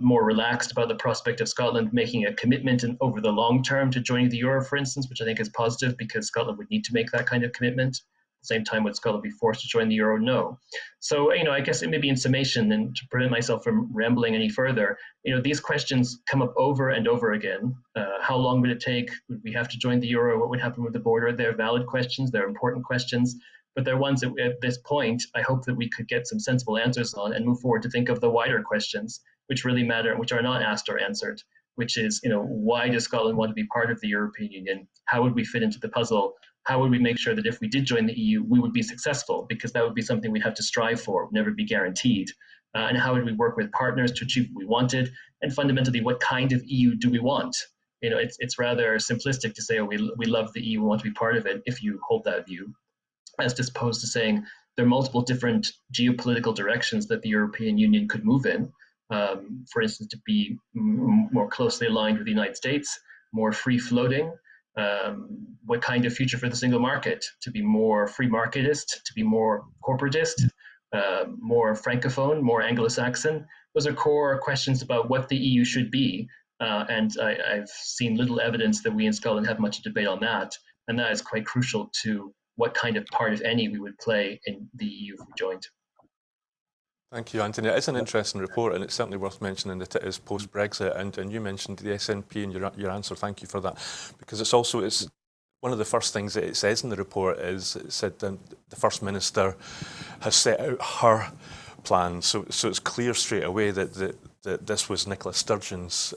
more relaxed about the prospect of Scotland making a commitment over the long term to joining the Euro, for instance, which I think is positive, because Scotland would need to make that kind of commitment. At the same time, would Scotland be forced to join the Euro? No. So, I guess it may be in summation, and to prevent myself from rambling any further, these questions come up over and over again. How long would it take? Would we have to join the Euro? What would happen with the border? They're valid questions. They're important questions. But they're ones that at this point, I hope that we could get some sensible answers on and move forward to think of the wider questions, which really matter, which are not asked or answered, which is, why does Scotland want to be part of the European Union? How would we fit into the puzzle? How would we make sure that if we did join the EU, we would be successful? Because that would be something we'd have to strive for, would never be guaranteed. And how would we work with partners to achieve what we wanted? And fundamentally, what kind of EU do we want? It's rather simplistic to say, oh, we love the EU, we want to be part of it, if you hold that view, as opposed to saying there are multiple different geopolitical directions that the European Union could move in. For instance, to be more closely aligned with the United States, more free-floating. What kind of future for the single market? To be more free marketist, to be more corporatist, more francophone, more Anglo-Saxon. Those are core questions about what the EU should be. And I've seen little evidence that we in Scotland have much debate on that. And that is quite crucial to what kind of part, if any, we would play in the EU if we joined. Thank you, Anthony. It's an interesting report, and it's certainly worth mentioning that it is post-Brexit. And you mentioned the SNP in your answer. Thank you for that, because it's one of the first things that it says in the report is it said the First Minister has set out her plan. So it's clear straight away that this was Nicola Sturgeon's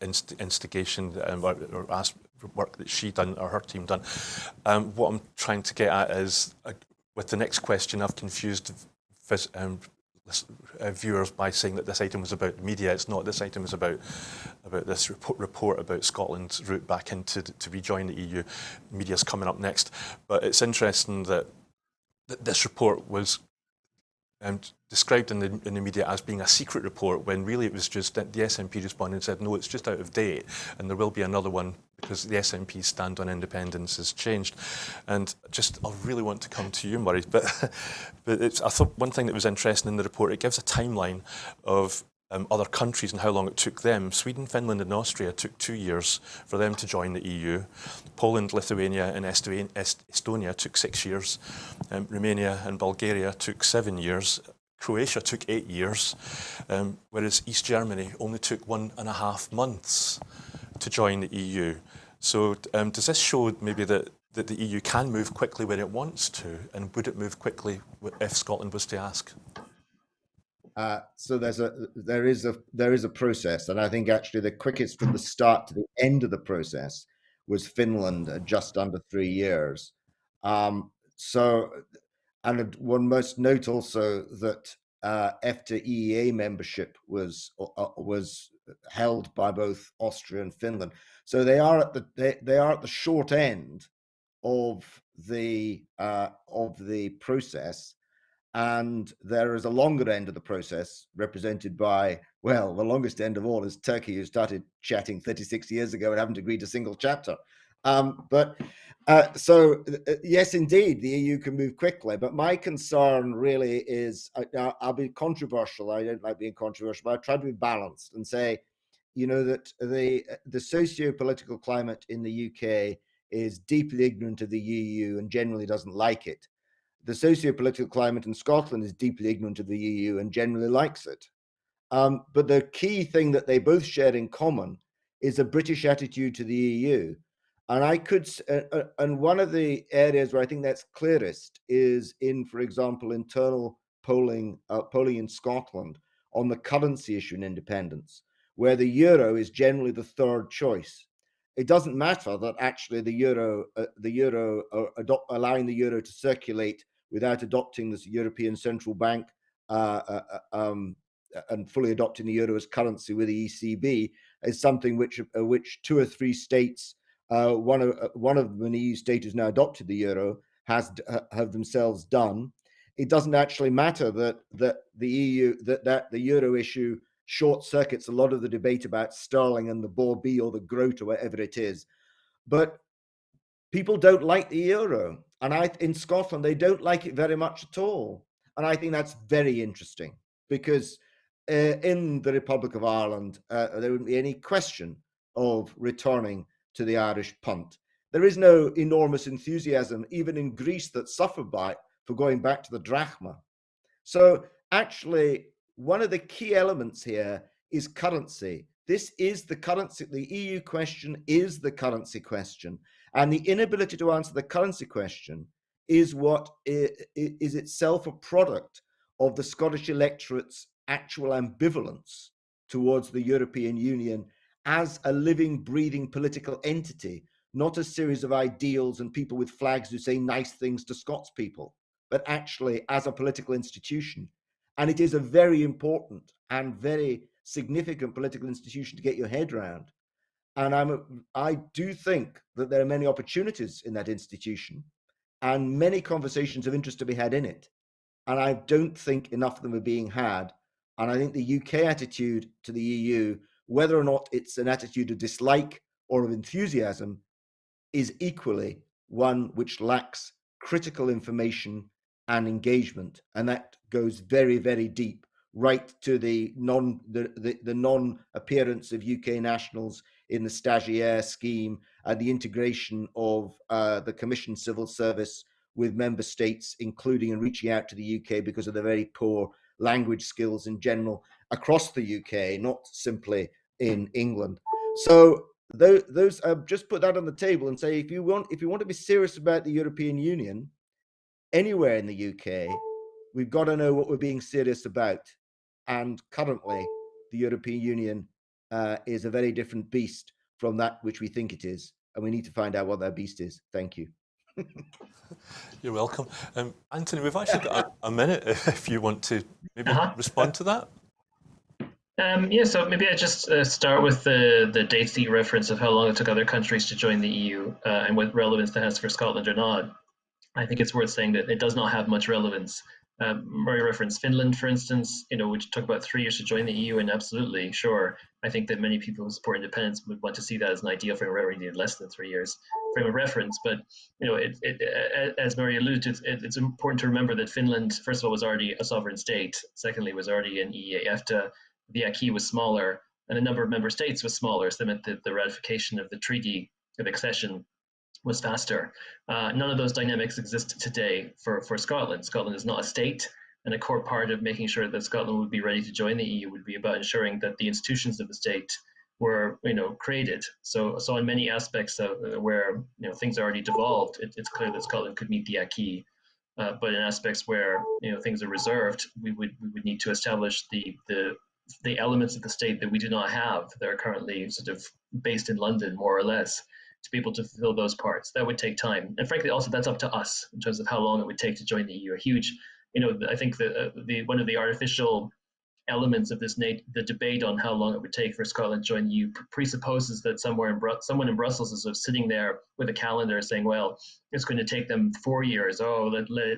instigation or asked work that she done or her team done. What I'm trying to get at is, with the next question, I've confused viewers by saying that this item was about the media. It's not. This item is about this report about Scotland's route back into to rejoin the EU. Media's coming up next. But it's interesting that this report was described in the media as being a secret report, when really it was just that the SNP responded and said, no, it's just out of date, and there will be another one because the SNP's stand on independence has changed. And I really want to come to you, Murray, but I thought one thing that was interesting in the report, it gives a timeline of other countries and how long it took them. Sweden, Finland and Austria took 2 years for them to join the EU. Poland, Lithuania and Estonia took 6 years. Romania and Bulgaria took 7 years. Croatia took 8 years, whereas East Germany only took 1.5 months to join the EU. So does this show maybe that the EU can move quickly when it wants to, and would it move quickly if Scotland was to ask? So there is a process, and I think actually the quickest from the start to the end of the process was Finland, at just under 3 years. And one must note also that EFTA EEA membership was held by both Austria and Finland, so they are at the short end of the process. And there is a longer end of the process represented by, well, the longest end of all is Turkey, who started chatting 36 years ago and haven't agreed a single chapter. Yes, indeed, the EU can move quickly. But my concern really is, I'll be controversial. I don't like being controversial, but I try to be balanced and say, that the socio-political climate in the UK is deeply ignorant of the EU and generally doesn't like it. The socio-political climate in Scotland is deeply ignorant of the EU and generally likes it. But the key thing that they both share in common is a British attitude to the EU. And one of the areas where I think that's clearest is in, for example, internal polling in Scotland on the currency issue in independence, where the euro is generally the third choice. It doesn't matter that actually allowing the euro to circulate without adopting the European Central Bank and fully adopting the euro as currency with the ECB is something which 2 or 3 states, one of them, an EU state who's now adopted the euro, have themselves done. It doesn't actually matter that the EU that the euro issue short circuits a lot of the debate about sterling and the Bawbee or the groat or whatever it is, but people don't like the euro, and in Scotland they don't like it very much at all, and I think that's very interesting because in the Republic of Ireland there wouldn't be any question of returning to the Irish punt. There is no enormous enthusiasm even in Greece that suffered by it for going back to the drachma. So actually, one of the key elements here is currency. This is the currency. The EU question is the currency question. And the inability to answer the currency question is what is itself a product of the Scottish electorate's actual ambivalence towards the European Union as a living, breathing political entity, not a series of ideals and people with flags who say nice things to Scots people, but actually as a political institution. And it is a very important and very significant political institution to get your head around. And I do think that there are many opportunities in that institution and many conversations of interest to be had in it. And I don't think enough of them are being had. And I think the UK attitude to the EU, whether or not it's an attitude of dislike or of enthusiasm, is equally one which lacks critical information and engagement, and that goes very, very deep, right to the non-appearance of UK nationals in the stagiaire scheme and the integration of the Commission civil service with member states, including and reaching out to the UK because of the very poor language skills in general across the UK, not simply in England. So those just put that on the table and say, if you want to be serious about the European Union anywhere in the UK, we've got to know what we're being serious about. And currently, the European Union is a very different beast from that which we think it is, and we need to find out what that beast is. Thank you. You're welcome. Anthony, we've actually got a minute if you want to maybe respond to that. So maybe I just start with the dates that you reference of how long it took other countries to join the EU and what relevance that has for Scotland or not. I think it's worth saying that it does not have much relevance. Murray referenced Finland, for instance, which took about 3 years to join the EU, and absolutely, sure, I think that many people who support independence would want to see that as an ideal frame of reference, needed less than 3 years frame of reference. But as Murray alluded to, it's important to remember that Finland, first of all, was already a sovereign state. Secondly, was already in EEA EFTA. The acquis was smaller, and the number of member states was smaller, so that meant that the ratification of the treaty of accession was faster. None of those dynamics exist today for Scotland. Scotland is not a state, and a core part of making sure that Scotland would be ready to join the EU would be about ensuring that the institutions of the state were created. So in many aspects where things are already devolved, it's clear that Scotland could meet the acquis. But in aspects where things are reserved, we would need to establish the elements of the state that we do not have, that are currently sort of based in London, more or less, to be able to fulfill those parts. That would take time, and frankly, also that's up to us in terms of how long it would take to join the EU. A huge, I think the one of the artificial elements of the debate on how long it would take for Scotland to join the EU presupposes that someone in Brussels is sort of sitting there with a calendar saying, well, it's going to take them 4 years. Oh,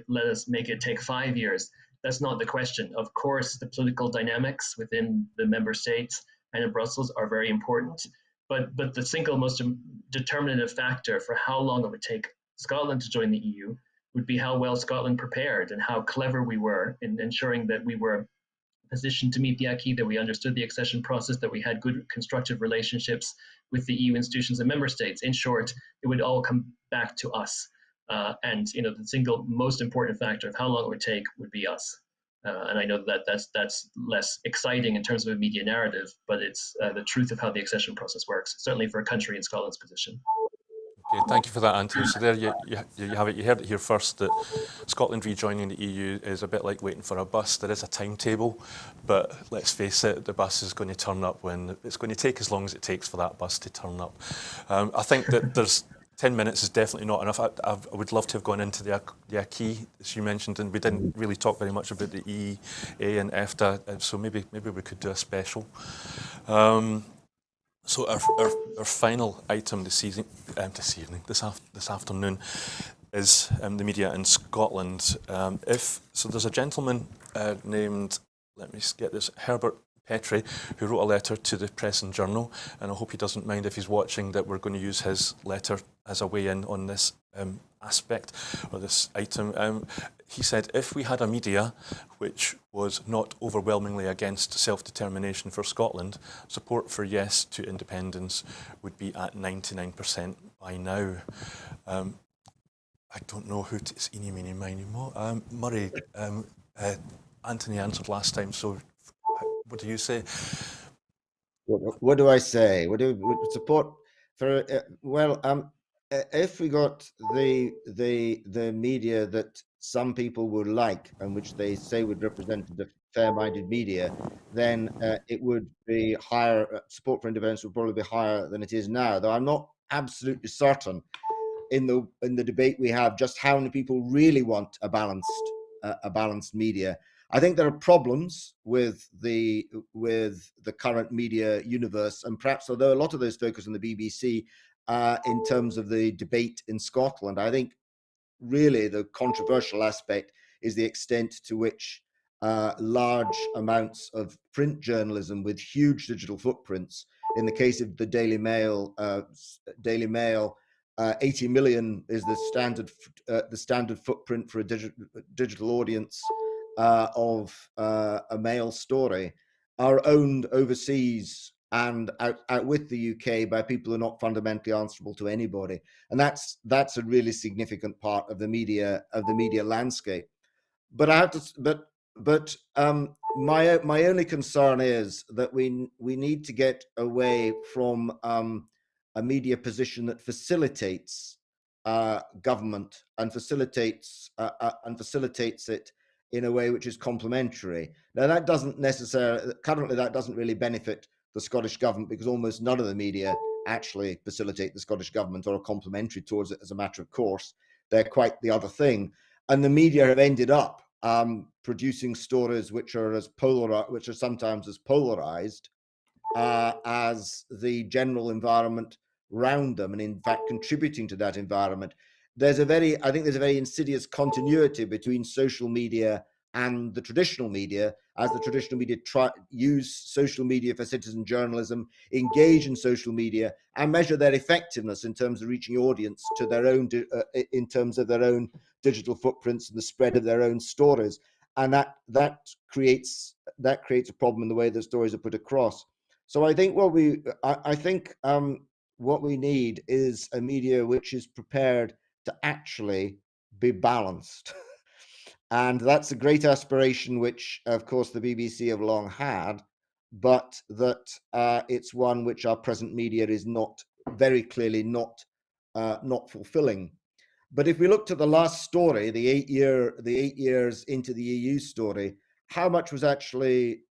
let us make it take 5 years. That's not the question. Of course, the political dynamics within the member states and in Brussels are very important. But the single most determinative factor for how long it would take Scotland to join the EU would be how well Scotland prepared and how clever we were in ensuring that we were positioned to meet the acquis, that we understood the accession process, that we had good constructive relationships with the EU institutions and member states. In short, it would all come back to us. And the single most important factor of how long it would take would be us. And I know that that's less exciting in terms of a media narrative, but it's the truth of how the accession process works, certainly for a country in Scotland's position. Okay, thank you for that, Anthony. So there you have it. You heard it here first, that Scotland rejoining the EU is a bit like waiting for a bus. There is a timetable, but let's face it, the bus is going to turn up when it's going to take as long as it takes for that bus to turn up. I think that there's 10 minutes is definitely not enough. I would love to have gone into the acquis, as you mentioned, and we didn't really talk very much about the EEA and EFTA, so maybe we could do a special. So our final item this afternoon is the media in Scotland. So there's a gentleman named, let me get this, Herbert Petrie, who wrote a letter to the Press and Journal, and I hope he doesn't mind if he's watching that we're going to use his letter as a way in on this aspect or this item. He said, if we had a media which was not overwhelmingly against self-determination for Scotland, support for yes to independence would be at 99% by now. I don't know who it's eeny, meeny, miny, mo. Murray, Anthony answered last time, so what do you say? What do I say? What do support for? If we got the media that some people would like and which they say would represent the fair-minded media, then it would be higher. Support for independence would probably be higher than it is now. Though I'm not absolutely certain in the debate we have just how many people really want a balanced media. I think there are problems with the current media universe, and perhaps although a lot of those focus on the BBC in terms of the debate in Scotland, I think really the controversial aspect is the extent to which large amounts of print journalism with huge digital footprints, in the case of the Daily Mail, 80 million is the standard footprint for a digital audience of a Mail story, are owned overseas and out with the UK by people who are not fundamentally answerable to anybody, and that's a really significant part of the media landscape. But I have to, my only concern is that we need to get away from a media position that facilitates government and facilitates it in a way which is complementary. Now, that doesn't necessarily, currently, that doesn't really benefit the Scottish government, because almost none of the media actually facilitate the Scottish government or are complementary towards it as a matter of course. They're quite the other thing. And the media have ended up producing stories which are sometimes as polarized as the general environment around them, and in fact contributing to that environment. I think there's a very insidious continuity between social media and the traditional media, as the traditional media use social media for citizen journalism, engage in social media, and measure their effectiveness in terms of reaching audience to their own, in terms of their own digital footprints and the spread of their own stories, and that creates a problem in the way the stories are put across. So I think what we need is a media which is prepared to actually be balanced. And that's a great aspiration, which, of course, the BBC have long had. but that it's one which our present media is not very clearly not fulfilling. But if we look to the last story, the 8 years into the EU story, how much was actually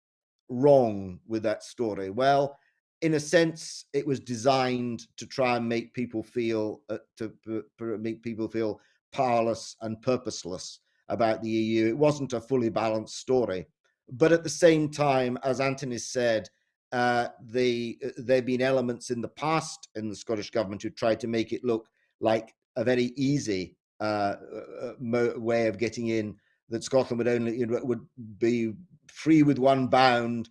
wrong with that story? Well, in a sense, it was designed to try and make people feel powerless and purposeless about the EU. It wasn't a fully balanced story, but at the same time, as Anthony said, there've been elements in the past in the Scottish government who tried to make it look like a very easy way of getting in, that Scotland would be free with one bound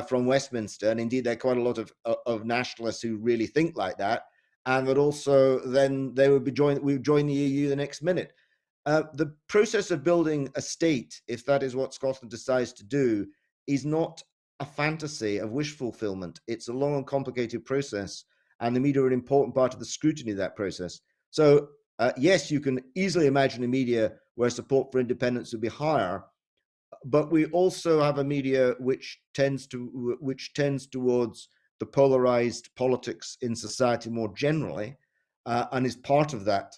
from Westminster, and indeed there are quite a lot of nationalists who really think like that, and that also then we would join the EU the next minute. The process of building a state, if that is what Scotland decides to do, is not a fantasy of wish fulfillment. It's a long and complicated process, and the media are an important part of the scrutiny of that process. So yes, you can easily imagine a media where support for independence would be higher, but we also have a media which tends towards the polarized politics in society more generally, and is part of that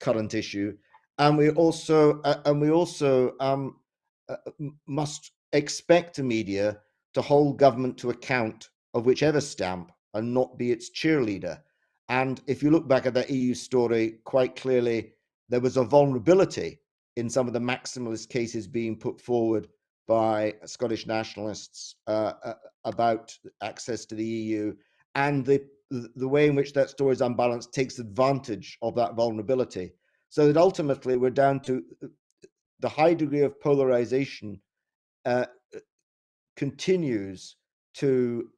current issue. And we also must expect a media to hold government to account of whichever stamp and not be its cheerleader. And if you look back at that EU story, quite clearly there was a vulnerability in some of the maximalist cases being put forward by Scottish nationalists about access to the EU, and the way in which that story is unbalanced takes advantage of that vulnerability. So that ultimately we're down to the high degree of polarization continues to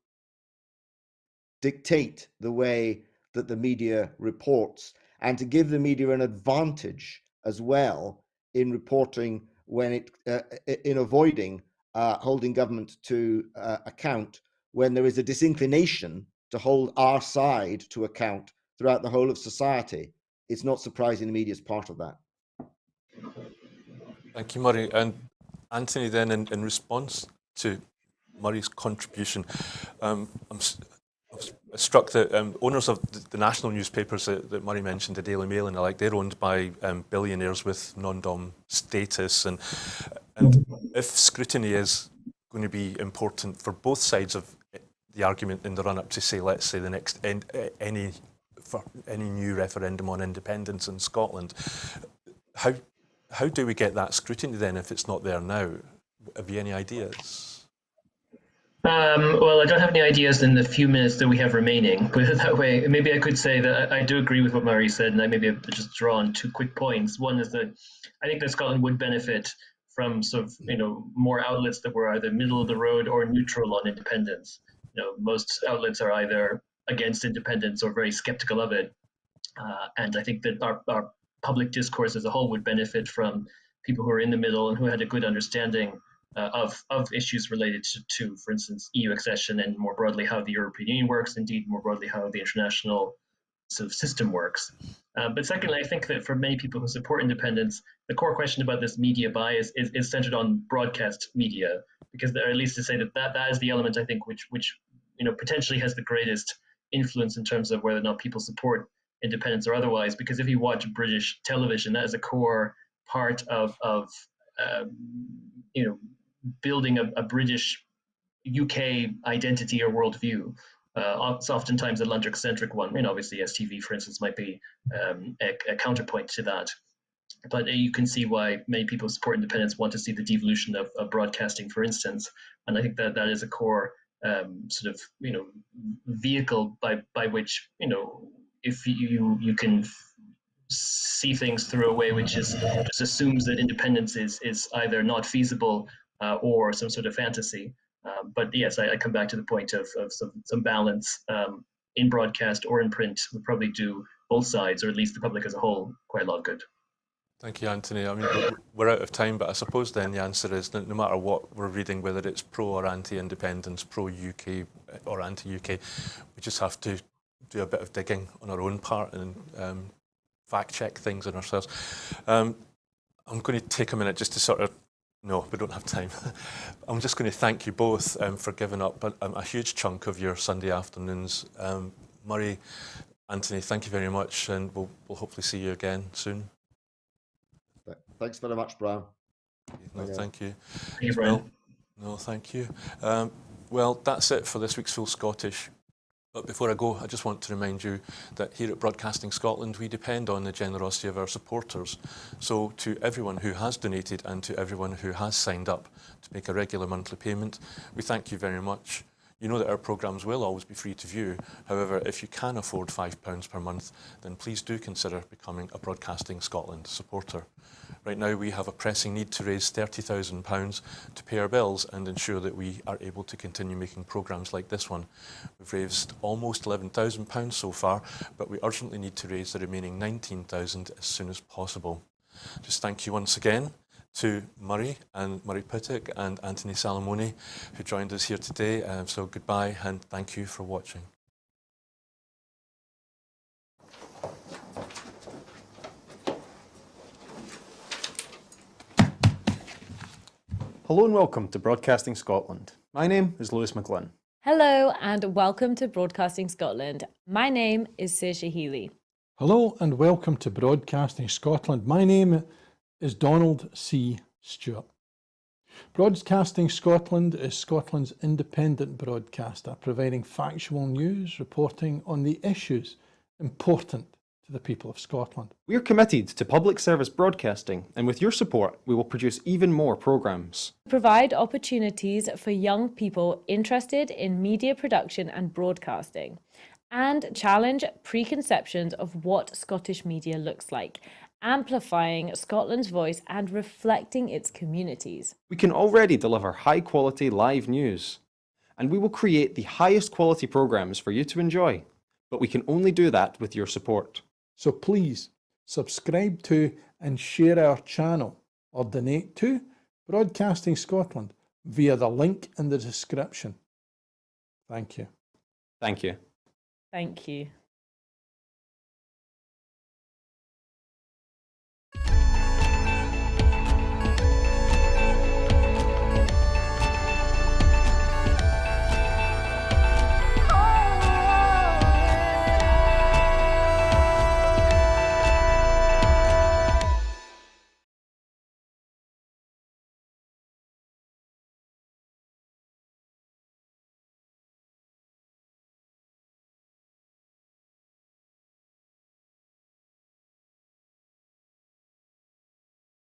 dictate the way that the media reports, and to give the media an advantage as well in reporting when in avoiding holding government to account when there is a disinclination to hold our side to account throughout the whole of society. It's not surprising the media is part of that. Thank you, Murray. And Anthony, then, in response to Murray's contribution, I'm struck that owners of the national newspapers that Murray mentioned, the Daily Mail and the like, they're owned by billionaires with non-dom status. And if scrutiny is going to be important for both sides of the argument in the run-up to, say, let's say, the next any new referendum on independence in Scotland, how do we get that scrutiny then if it's not there now? Have you any ideas? Well, I don't have any ideas in the few minutes that we have remaining, put it that way. Maybe I could say that I do agree with what Murray said, and I maybe have just drawn 2 quick points. One is that I think that Scotland would benefit from sort of, more outlets that were either middle of the road or neutral on independence. Most outlets are either against independence or very skeptical of it. And I think that our public discourse as a whole would benefit from people who are in the middle and who had a good understanding of issues related to, for instance, EU accession and more broadly how the European Union works, indeed more broadly how the international sort of system works. But secondly, I think that for many people who support independence, the core question about this media bias is centered on broadcast media, because at least to say that is the element I think which potentially has the greatest influence in terms of whether or not people support independence or otherwise. Because if you watch British television, that is a core part of building a British UK identity or worldview. It's oftentimes a Atlantic-centric one. Obviously, STV, for instance, might be a counterpoint to that. But you can see why many people support independence want to see the devolution of broadcasting, for instance. And I think that is a core sort of vehicle by which if you can see things through a way which just assumes that independence is either not feasible or some sort of fantasy. But yes, I come back to the point of some balance in broadcast or in print would probably do both sides, or at least the public as a whole, quite a lot of good. Thank you, Anthony. I mean, we're out of time, but I suppose then the answer is no matter what we're reading, whether it's pro or anti-independence, pro-UK or anti-UK, we just have to do a bit of digging on our own part and fact check things in ourselves. I'm going to take a minute just to sort of No, we don't have time. I'm just going to thank you both for giving up a huge chunk of your Sunday afternoons. Murray, Anthony, thank you very much, and we'll hopefully see you again soon. Thanks very much, Brian. No, thank you. Thank you, Brian. No, thank you. Well, that's it for this week's Full Scottish. But before I go, I just want to remind you that here at Broadcasting Scotland, we depend on the generosity of our supporters. So to everyone who has donated and to everyone who has signed up to make a regular monthly payment, we thank you very much. You know that our programmes will always be free to view. However, if you can afford £5 per month, then please do consider becoming a Broadcasting Scotland supporter. Right now, we have a pressing need to raise £30,000 to pay our bills and ensure that we are able to continue making programmes like this one. We've raised almost £11,000 so far, but we urgently need to raise the remaining £19,000 as soon as possible. Just thank you once again to Murray Pittock and Anthony Salamone, who joined us here today. So goodbye and thank you for watching. Hello and welcome to Broadcasting Scotland. My name is Lewis McGlynn. Hello and welcome to Broadcasting Scotland. My name is Saoirse Healy. Hello and welcome to Broadcasting Scotland. My name is Donald C. Stewart. Broadcasting Scotland is Scotland's independent broadcaster, providing factual news, reporting on the issues important to the people of Scotland. We are committed to public service broadcasting, and with your support, we will produce even more programmes. Provide opportunities for young people interested in media production and broadcasting, and challenge preconceptions of what Scottish media looks like, amplifying Scotland's voice and reflecting its communities. We can already deliver high-quality live news, and we will create the highest quality programmes for you to enjoy. But we can only do that with your support. So please subscribe to and share our channel or donate to Broadcasting Scotland via the link in the description. Thank you. Thank you. Thank you.